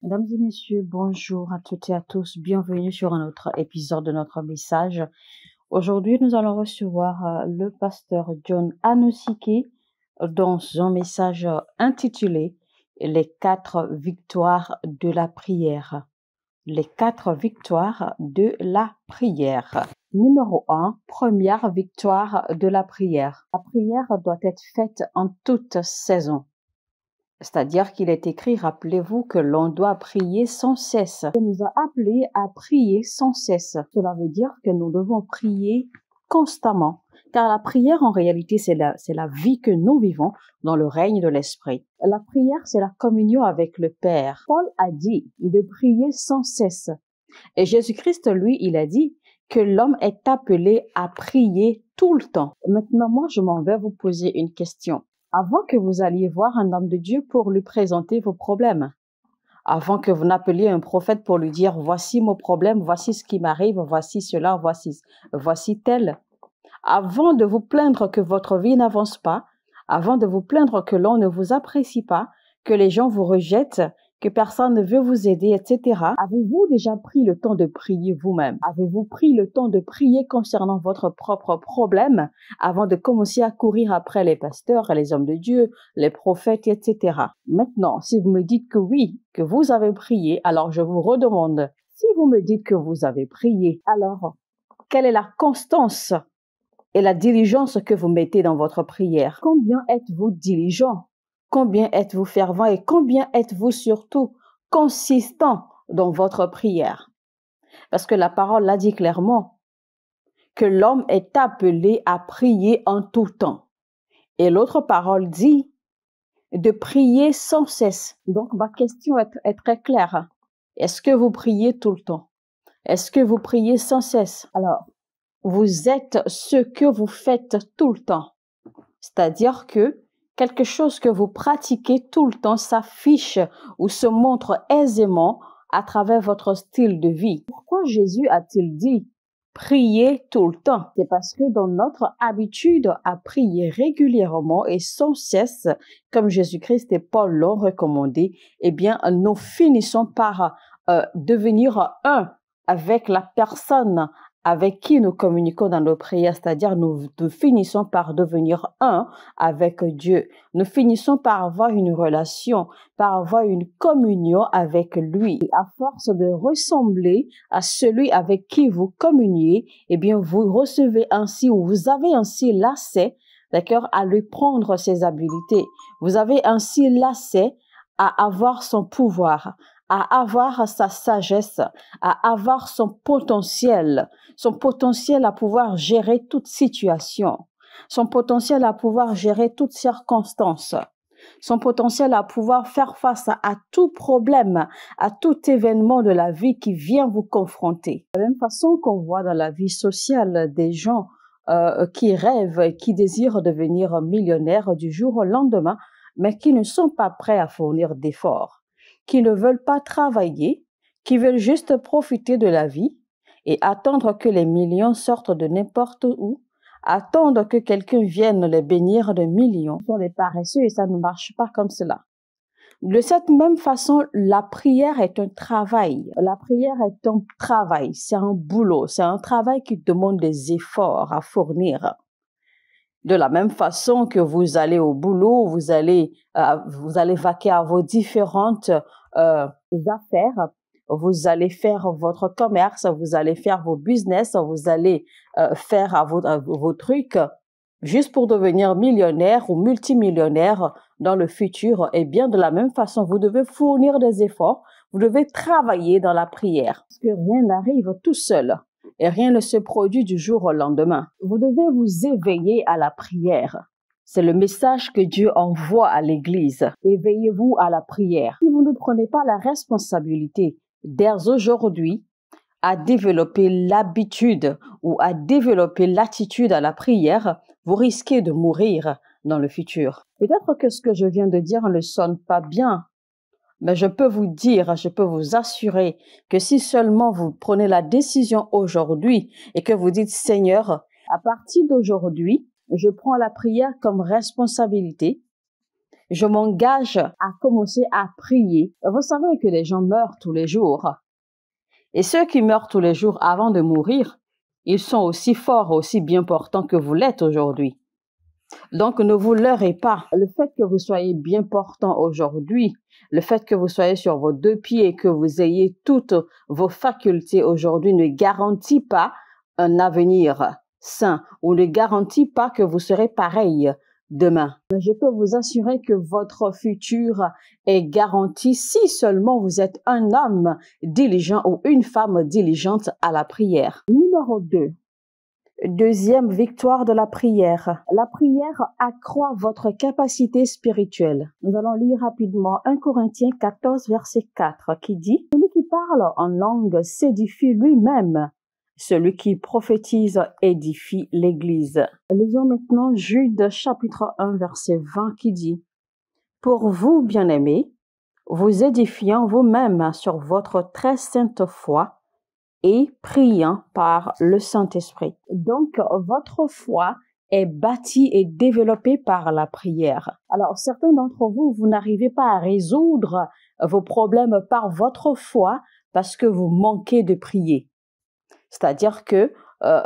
Mesdames et messieurs, bonjour à toutes et à tous. Bienvenue sur un autre épisode de notre message. Aujourd'hui, nous allons recevoir le pasteur John Anosike dans un message intitulé Les 4 victoires de la prière. Les 4 victoires de la prière. Numéro 1, première victoire de la prière. La prière doit être faite en toute saison. C'est-à-dire qu'il est écrit, rappelez-vous que l'on doit prier sans cesse. Il nous a appelés à prier sans cesse. Cela veut dire que nous devons prier constamment. Car la prière, en réalité, c'est la vie que nous vivons dans le règne de l'Esprit. La prière, c'est la communion avec le Père. Paul a dit de prier sans cesse. Et Jésus-Christ, lui, il a dit que l'homme est appelé à prier tout le temps. Maintenant, moi, je m'en vais vous poser une question. Avant que vous alliez voir un homme de Dieu pour lui présenter vos problèmes, avant que vous n'appeliez un prophète pour lui dire « Voici mon problème, voici ce qui m'arrive, voici cela, voici tel », avant de vous plaindre que votre vie n'avance pas, avant de vous plaindre que l'on ne vous apprécie pas, que les gens vous rejettent, que personne ne veut vous aider, etc. Avez-vous déjà pris le temps de prier vous-même? Avez-vous pris le temps de prier concernant votre propre problème avant de commencer à courir après les pasteurs, les hommes de Dieu, les prophètes, etc. Maintenant, si vous me dites que oui, que vous avez prié, alors je vous redemande, si vous me dites que vous avez prié, alors quelle est la constance et la diligence que vous mettez dans votre prière? Combien êtes-vous diligent? Combien êtes-vous fervent et combien êtes-vous surtout consistant dans votre prière? Parce que la parole l'a dit clairement que l'homme est appelé à prier en tout temps. Et l'autre parole dit de prier sans cesse. Donc ma question est très claire. Est-ce que vous priez tout le temps? Est-ce que vous priez sans cesse? Alors, vous êtes ce que vous faites tout le temps. C'est-à-dire que quelque chose que vous pratiquez tout le temps s'affiche ou se montre aisément à travers votre style de vie. Pourquoi Jésus a-t-il dit « prier tout le temps » ? C'est parce que dans notre habitude à prier régulièrement et sans cesse, comme Jésus-Christ et Paul l'ont recommandé, eh bien, nous finissons par devenir un avec la personne avec qui nous communiquons dans nos prières, c'est-à-dire nous finissons par devenir un avec Dieu. Nous finissons par avoir une relation, par avoir une communion avec lui. Et à force de ressembler à celui avec qui vous communiez, eh bien, vous recevez ainsi ou vous avez ainsi l'accès, d'accord, à lui prendre ses habiletés. Vous avez ainsi l'accès à avoir son pouvoir, à avoir sa sagesse, à avoir son potentiel à pouvoir gérer toute situation, son potentiel à pouvoir gérer toutes circonstances, son potentiel à pouvoir faire face à tout problème, à tout événement de la vie qui vient vous confronter. De la même façon qu'on voit dans la vie sociale des gens qui rêvent et qui désirent devenir millionnaires du jour au lendemain, mais qui ne sont pas prêts à fournir d'efforts, qui ne veulent pas travailler, qui veulent juste profiter de la vie et attendre que les millions sortent de n'importe où, attendre que quelqu'un vienne les bénir de millions. Ce sont des paresseux et ça ne marche pas comme cela. De cette même façon, la prière est un travail. La prière est un travail, c'est un boulot, c'est un travail qui demande des efforts à fournir. De la même façon que vous allez au boulot, vous allez vaquer à vos différentes affaires, vous allez faire votre commerce, vous allez faire vos business, vous allez faire vos trucs juste pour devenir millionnaire ou multimillionnaire dans le futur. Et bien de la même façon, vous devez fournir des efforts, vous devez travailler dans la prière. Parce que rien n'arrive tout seul. Et rien ne se produit du jour au lendemain. Vous devez vous éveiller à la prière. C'est le message que Dieu envoie à l'Église. Éveillez-vous à la prière. Si vous ne prenez pas la responsabilité dès aujourd'hui à développer l'habitude ou à développer l'attitude à la prière, vous risquez de mourir dans le futur. Peut-être que ce que je viens de dire ne sonne pas bien, mais je peux vous dire, je peux vous assurer que si seulement vous prenez la décision aujourd'hui et que vous dites « Seigneur, à partir d'aujourd'hui, je prends la prière comme responsabilité. Je m'engage à commencer à prier. Vous savez que les gens meurent tous les jours. Et ceux qui meurent tous les jours avant de mourir, ils sont aussi forts, aussi bien portants que vous l'êtes aujourd'hui. Donc, ne vous leurrez pas. Le fait que vous soyez bien portant aujourd'hui, le fait que vous soyez sur vos deux pieds et que vous ayez toutes vos facultés aujourd'hui ne garantit pas un avenir sain ou ne garantit pas que vous serez pareil demain. Mais je peux vous assurer que votre futur est garanti si seulement vous êtes un homme diligent ou une femme diligente à la prière. Numéro 2. Deuxième victoire de la prière. La prière accroît votre capacité spirituelle. Nous allons lire rapidement 1 Corinthiens 14, verset 4 qui dit « Celui qui parle en langue s'édifie lui-même. Celui qui prophétise édifie l'Église. » Lisons maintenant Jude chapitre 1, verset 20 qui dit « Pour vous, bien-aimés, vous édifiant vous-même sur votre très sainte foi, et priant par le Saint-Esprit. » Donc, votre foi est bâtie et développée par la prière. Alors, certains d'entre vous, vous n'arrivez pas à résoudre vos problèmes par votre foi parce que vous manquez de prier. C'est-à-dire que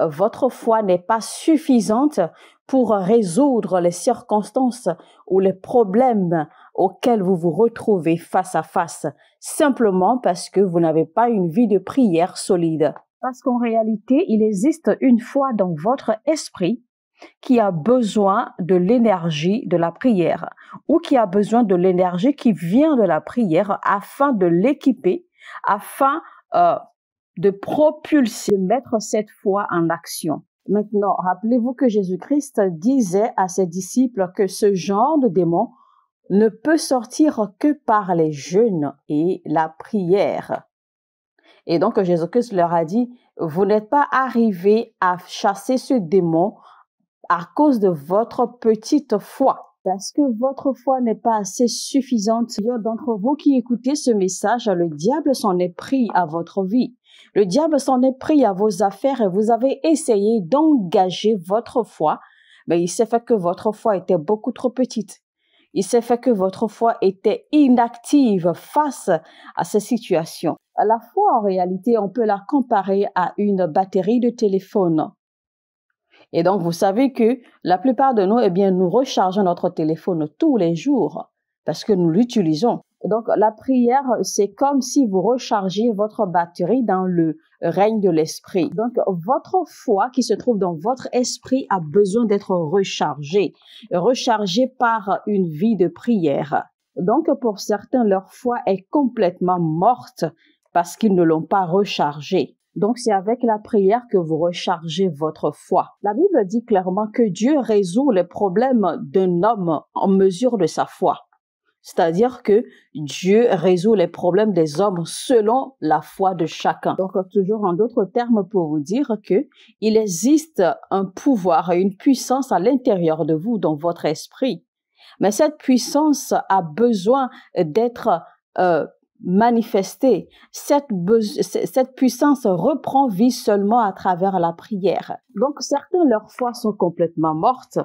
votre foi n'est pas suffisante pour résoudre les circonstances ou les problèmes auxquels vous vous retrouvez face à face, simplement parce que vous n'avez pas une vie de prière solide. Parce qu'en réalité, il existe une foi dans votre esprit qui a besoin de l'énergie de la prière ou qui a besoin de l'énergie qui vient de la prière afin de l'équiper, afin de propulser, de mettre cette foi en action. Maintenant, rappelez-vous que Jésus-Christ disait à ses disciples que ce genre de démon ne peut sortir que par les jeûnes et la prière. Et donc, Jésus-Christ leur a dit, vous n'êtes pas arrivés à chasser ce démon à cause de votre petite foi. Parce que votre foi n'est pas assez suffisante. Il y a d'entre vous qui écoutez ce message, le diable s'en est pris à votre vie. Le diable s'en est pris à vos affaires et vous avez essayé d'engager votre foi, mais il s'est fait que votre foi était beaucoup trop petite. Il s'est fait que votre foi était inactive face à ces situations. La foi, en réalité, on peut la comparer à une batterie de téléphone. Et donc, vous savez que la plupart de nous, nous rechargeons notre téléphone tous les jours parce que nous l'utilisons. Donc, la prière, c'est comme si vous rechargiez votre batterie dans le règne de l'esprit. Donc, votre foi qui se trouve dans votre esprit a besoin d'être rechargée par une vie de prière. Donc, pour certains, leur foi est complètement morte parce qu'ils ne l'ont pas rechargée. Donc, c'est avec la prière que vous rechargez votre foi. La Bible dit clairement que Dieu résout les problèmes d'un homme en mesure de sa foi. C'est-à-dire que Dieu résout les problèmes des hommes selon la foi de chacun. Donc, toujours en d'autres termes pour vous dire que il existe un pouvoir et une puissance à l'intérieur de vous, dans votre esprit. Mais cette puissance a besoin d'être manifestée. Cette puissance reprend vie seulement à travers la prière. Donc, certains, leur foi sont complètement mortes.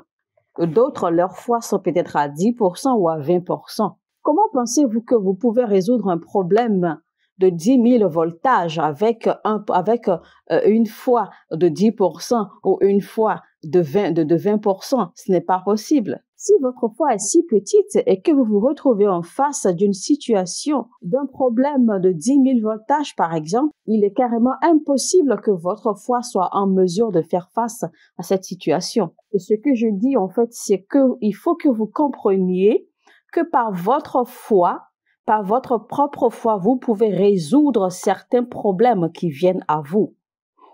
D'autres, leur foi sont peut-être à 10% ou à 20%. Comment pensez-vous que vous pouvez résoudre un problème de 10 000 voltages avec une foi de 10% ou une foi de 20%? Ce n'est pas possible. Si votre foi est si petite et que vous vous retrouvez en face d'une situation, d'un problème de 10 000 voltages par exemple, il est carrément impossible que votre foi soit en mesure de faire face à cette situation. Et ce que je dis en fait, c'est qu'il faut que vous compreniez que par votre foi, par votre propre foi, vous pouvez résoudre certains problèmes qui viennent à vous.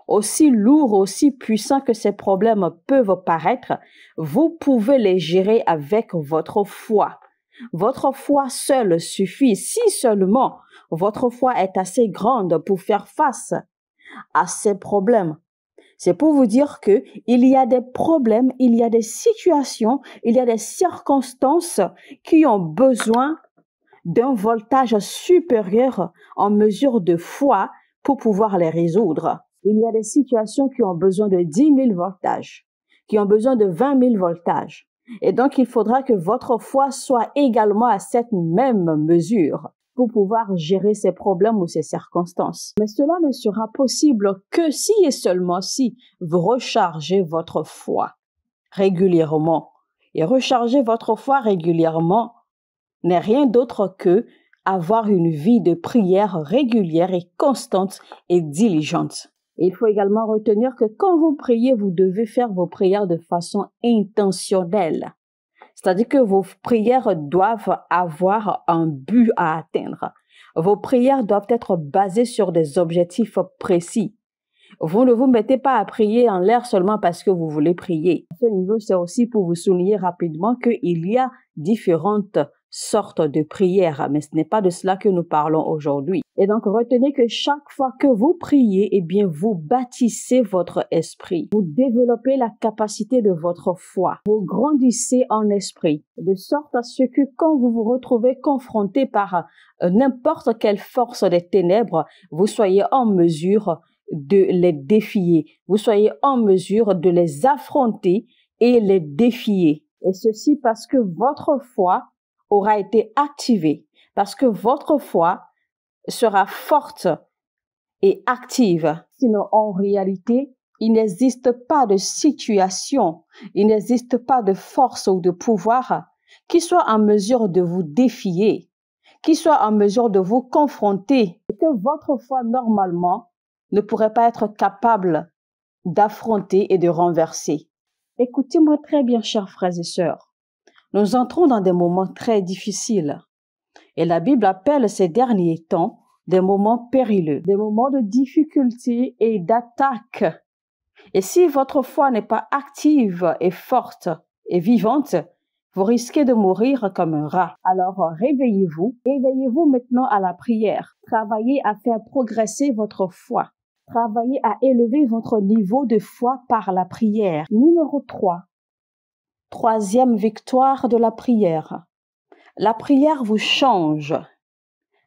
Aussi lourds, aussi puissants que ces problèmes peuvent paraître, vous pouvez les gérer avec votre foi. Votre foi seule suffit, si seulement votre foi est assez grande pour faire face à ces problèmes. C'est pour vous dire que il y a des problèmes, il y a des situations, il y a des circonstances qui ont besoin d'un voltage supérieur en mesure de foi pour pouvoir les résoudre. Il y a des situations qui ont besoin de 10 000 voltages, qui ont besoin de 20 000 voltages. Et donc, il faudra que votre foi soit également à cette même mesure pour pouvoir gérer ces problèmes ou ces circonstances. Mais cela ne sera possible que si et seulement si vous rechargez votre foi régulièrement. Et recharger votre foi régulièrement n'est rien d'autre que avoir une vie de prière régulière et constante et diligente. Et il faut également retenir que quand vous priez, vous devez faire vos prières de façon intentionnelle. C'est-à-dire que vos prières doivent avoir un but à atteindre. Vos prières doivent être basées sur des objectifs précis. Vous ne vous mettez pas à prier en l'air seulement parce que vous voulez prier. À ce niveau, c'est aussi pour vous souligner rapidement qu'il y a différentes sortes de prières, mais ce n'est pas de cela que nous parlons aujourd'hui. Et donc, retenez que chaque fois que vous priez, eh bien, vous bâtissez votre esprit. Vous développez la capacité de votre foi. Vous grandissez en esprit, de sorte à ce que quand vous vous retrouvez confronté par n'importe quelle force des ténèbres, vous soyez en mesure de les défier. Vous soyez en mesure de les affronter et les défier. Et ceci parce que votre foi aura été activée, parce que votre foi sera forte et active. Sinon, en réalité, il n'existe pas de situation, il n'existe pas de force ou de pouvoir qui soit en mesure de vous défier, qui soit en mesure de vous confronter, et que votre foi, normalement, ne pourrait pas être capable d'affronter et de renverser. Écoutez-moi très bien, chers frères et sœurs. Nous entrons dans des moments très difficiles. Et la Bible appelle ces derniers temps des moments périlleux, des moments de difficulté et d'attaque. Et si votre foi n'est pas active et forte et vivante, vous risquez de mourir comme un rat. Alors réveillez-vous, éveillez-vous maintenant à la prière. Travaillez à faire progresser votre foi. Travaillez à élever votre niveau de foi par la prière. Numéro 3. Troisième victoire de la prière. La prière vous change.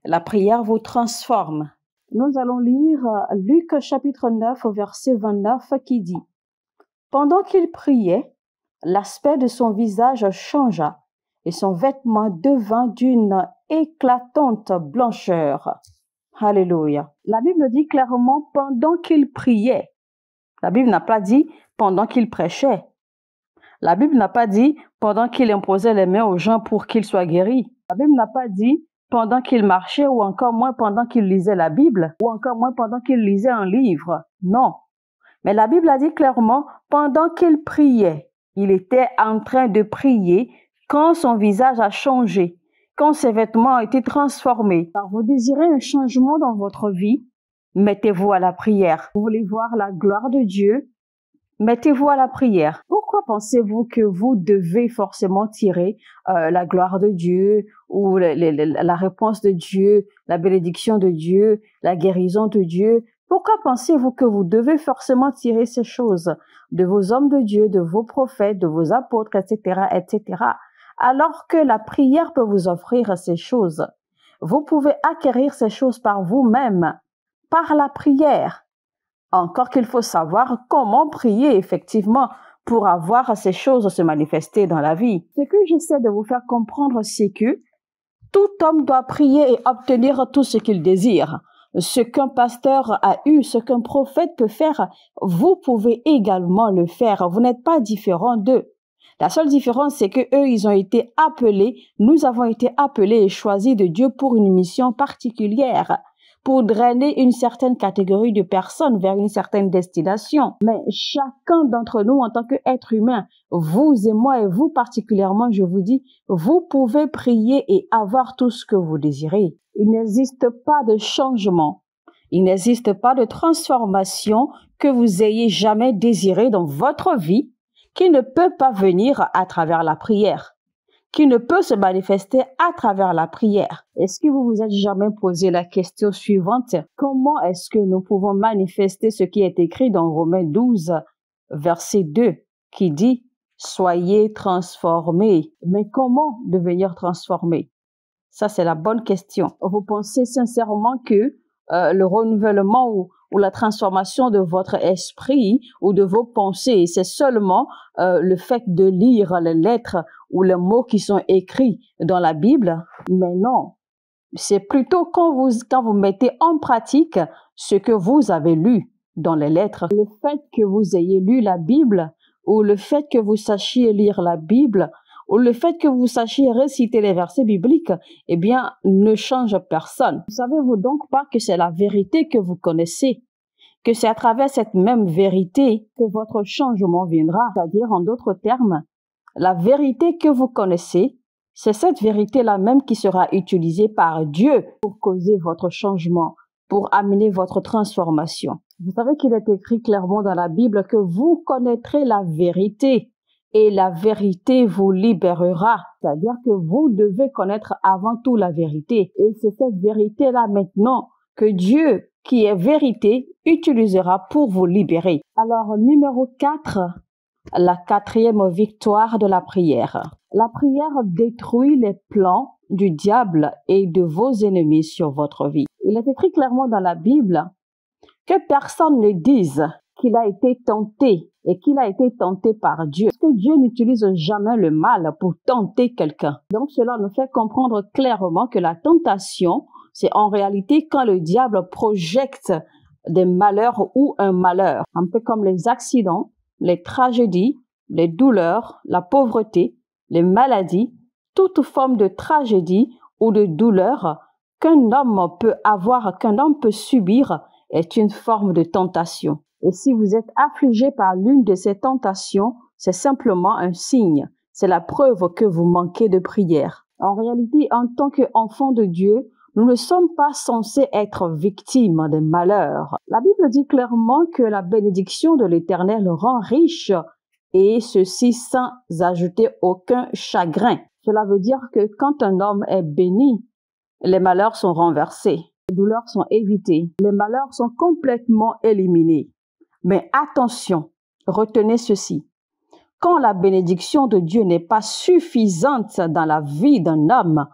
La prière vous transforme. Nous allons lire Luc chapitre 9 verset 29 qui dit « Pendant qu'il priait, l'aspect de son visage changea et son vêtement devint d'une éclatante blancheur. » Alléluia. La Bible dit clairement « pendant qu'il priait ». La Bible n'a pas dit « pendant qu'il prêchait ». La Bible n'a pas dit « pendant qu'il imposait les mains aux gens pour qu'ils soient guéris ». La Bible n'a pas dit « pendant qu'il marchait » ou encore moins pendant qu'il lisait la Bible ou encore moins pendant qu'il lisait un livre. Non. Mais la Bible a dit clairement « pendant qu'il priait ». Il était en train de prier quand son visage a changé, quand ses vêtements ont été transformés. Alors vous désirez un changement dans votre vie, mettez-vous à la prière. Vous voulez voir la gloire de Dieu, mettez-vous à la prière. Pourquoi pensez-vous que vous devez forcément tirer la gloire de Dieu ou la réponse de Dieu, la bénédiction de Dieu, la guérison de Dieu? Pourquoi pensez-vous que vous devez forcément tirer ces choses de vos hommes de Dieu, de vos prophètes, de vos apôtres, etc., etc., alors que la prière peut vous offrir ces choses? Vous pouvez acquérir ces choses par vous-même, par la prière. Encore qu'il faut savoir comment prier effectivement pour avoir ces choses se manifester dans la vie. Ce que j'essaie de vous faire comprendre, c'est que tout homme doit prier et obtenir tout ce qu'il désire. Ce qu'un pasteur a eu, ce qu'un prophète peut faire, vous pouvez également le faire. Vous n'êtes pas différent d'eux. La seule différence, c'est que eux, ils ont été appelés, nous avons été appelés et choisis de Dieu pour une mission particulière, pour drainer une certaine catégorie de personnes vers une certaine destination. Mais chacun d'entre nous, en tant qu'être humain, vous et moi et vous particulièrement, je vous dis, vous pouvez prier et avoir tout ce que vous désirez. Il n'existe pas de changement, il n'existe pas de transformation que vous ayez jamais désiré dans votre vie qui ne peut pas venir à travers la prière, qui ne peut se manifester à travers la prière. Est-ce que vous vous êtes jamais posé la question suivante? Comment est-ce que nous pouvons manifester ce qui est écrit dans Romains 12, verset 2, qui dit « Soyez transformés ». Mais comment devenir transformés? Ça, c'est la bonne question. Vous pensez sincèrement que le renouvellement ou la transformation de votre esprit ou de vos pensées. C'est seulement le fait de lire les lettres ou les mots qui sont écrits dans la Bible. Mais non, c'est plutôt quand vous mettez en pratique ce que vous avez lu dans les lettres. Le fait que vous ayez lu la Bible ou le fait que vous sachiez lire la Bible ou le fait que vous sachiez réciter les versets bibliques, eh bien, ne change personne. Ne savez-vous donc pas que c'est la vérité que vous connaissez, que c'est à travers cette même vérité que votre changement viendra? C'est-à-dire, en d'autres termes, la vérité que vous connaissez, c'est cette vérité-là même qui sera utilisée par Dieu pour causer votre changement, pour amener votre transformation. Vous savez qu'il est écrit clairement dans la Bible que vous connaîtrez la vérité et la vérité vous libérera. C'est-à-dire que vous devez connaître avant tout la vérité. Et c'est cette vérité-là maintenant que Dieu, qui est vérité, utilisera pour vous libérer. Alors, numéro 4, la 4e victoire de la prière. La prière détruit les plans du diable et de vos ennemis sur votre vie. Il est écrit clairement dans la Bible que personne ne dise qu'il a été tenté et qu'il a été tenté par Dieu. Parce que Dieu n'utilise jamais le mal pour tenter quelqu'un. Donc cela nous fait comprendre clairement que la tentation, c'est en réalité quand le diable projette des malheurs ou un malheur. Un peu comme les accidents, les tragédies, les douleurs, la pauvreté, les maladies, toute forme de tragédie ou de douleur qu'un homme peut avoir, qu'un homme peut subir est une forme de tentation. Et si vous êtes affligé par l'une de ces tentations, c'est simplement un signe. C'est la preuve que vous manquez de prière. En réalité, en tant qu'enfants de Dieu, nous ne sommes pas censés être victimes des malheurs. La Bible dit clairement que la bénédiction de l'Éternel rend riche et ceci sans ajouter aucun chagrin. Cela veut dire que quand un homme est béni, les malheurs sont renversés, les douleurs sont évitées, les malheurs sont complètement éliminés. Mais attention, retenez ceci. Quand la bénédiction de Dieu n'est pas suffisante dans la vie d'un homme,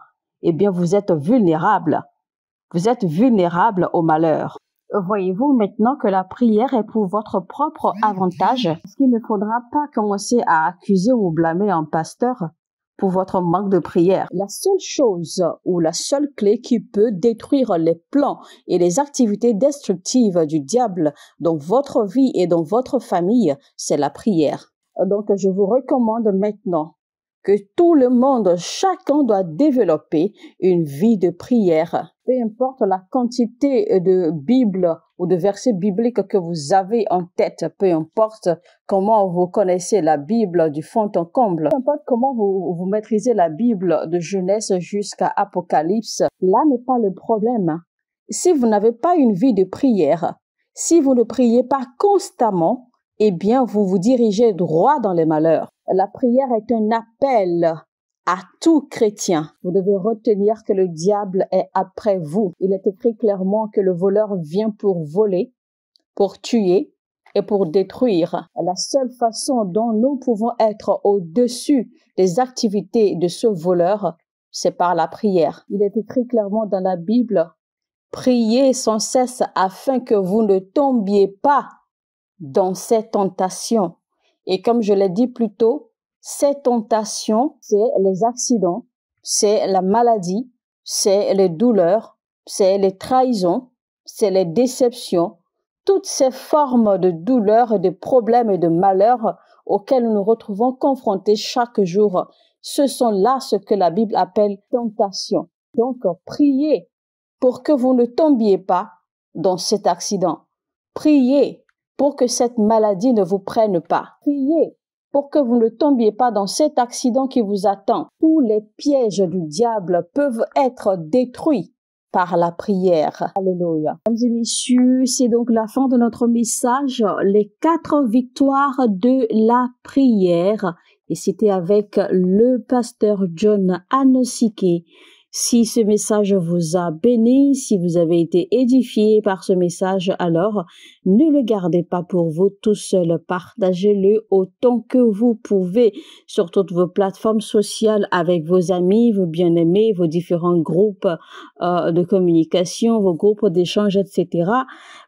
eh bien vous êtes vulnérable. Vous êtes vulnérable au malheur. Voyez-vous maintenant que la prière est pour votre propre avantage, parce qu'il ne faudra pas commencer à accuser ou blâmer un pasteur pour votre manque de prière. La seule chose ou la seule clé qui peut détruire les plans et les activités destructives du diable dans votre vie et dans votre famille, c'est la prière. Donc, je vous recommande maintenant que tout le monde, chacun doit développer une vie de prière. Peu importe la quantité de Bible ou de versets bibliques que vous avez en tête, peu importe comment vous connaissez la Bible du fond en comble, peu importe comment vous maîtrisez la Bible de Genèse jusqu'à Apocalypse, là n'est pas le problème. Si vous n'avez pas une vie de prière, si vous ne priez pas constamment, eh bien, vous vous dirigez droit dans les malheurs. La prière est un appel à tout chrétien. Vous devez retenir que le diable est après vous. Il est écrit clairement que le voleur vient pour voler, pour tuer et pour détruire. La seule façon dont nous pouvons être au-dessus des activités de ce voleur, c'est par la prière. Il est écrit clairement dans la Bible, « Priez sans cesse afin que vous ne tombiez pas dans ces tentations. » Et comme je l'ai dit plus tôt, ces tentations, c'est les accidents, c'est la maladie, c'est les douleurs, c'est les trahisons, c'est les déceptions, toutes ces formes de douleurs, de problèmes et de malheurs auxquels nous nous retrouvons confrontés chaque jour. Ce sont là ce que la Bible appelle tentation. Donc, priez pour que vous ne tombiez pas dans cet accident. Priez pour que cette maladie ne vous prenne pas. Priez pour que vous ne tombiez pas dans cet accident qui vous attend. Tous les pièges du diable peuvent être détruits par la prière. Alléluia. Mesdames et messieurs, c'est donc la fin de notre message, les 4 victoires de la prière. Et c'était avec le pasteur John Anosike Si ce message vous a béni, si vous avez été édifié par ce message, alors ne le gardez pas pour vous tout seul. Partagez-le autant que vous pouvez sur toutes vos plateformes sociales avec vos amis, vos bien-aimés, vos différents groupes de communication, vos groupes d'échange, etc.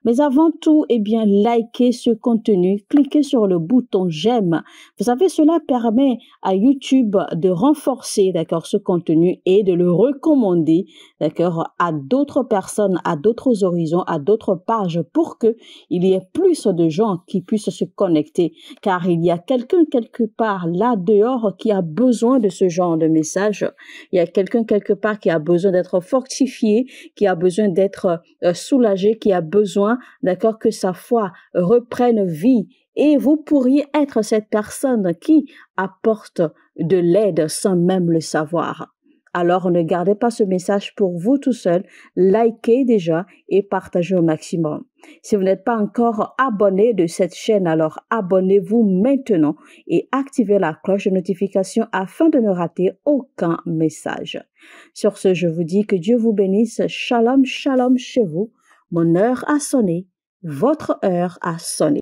Mais avant tout, eh bien, likez ce contenu, cliquez sur le bouton j'aime. Vous savez, cela permet à YouTube de renforcer, d'accord, ce contenu et de le recommander, d'accord, à d'autres personnes, à d'autres horizons, à d'autres pages pour que il y ait plus de gens qui puissent se connecter. Car il y a quelqu'un quelque part là dehors qui a besoin de ce genre de message. Il y a quelqu'un quelque part qui a besoin d'être fortifié, qui a besoin d'être soulagé, qui a besoin, d'accord, que sa foi reprenne vie. Et vous pourriez être cette personne qui apporte de l'aide sans même le savoir. Alors ne gardez pas ce message pour vous tout seul, likez déjà et partagez au maximum. Si vous n'êtes pas encore abonné de cette chaîne, alors abonnez-vous maintenant et activez la cloche de notification afin de ne rater aucun message. Sur ce, je vous dis que Dieu vous bénisse. Shalom, shalom chez vous. Mon heure a sonné, votre heure a sonné.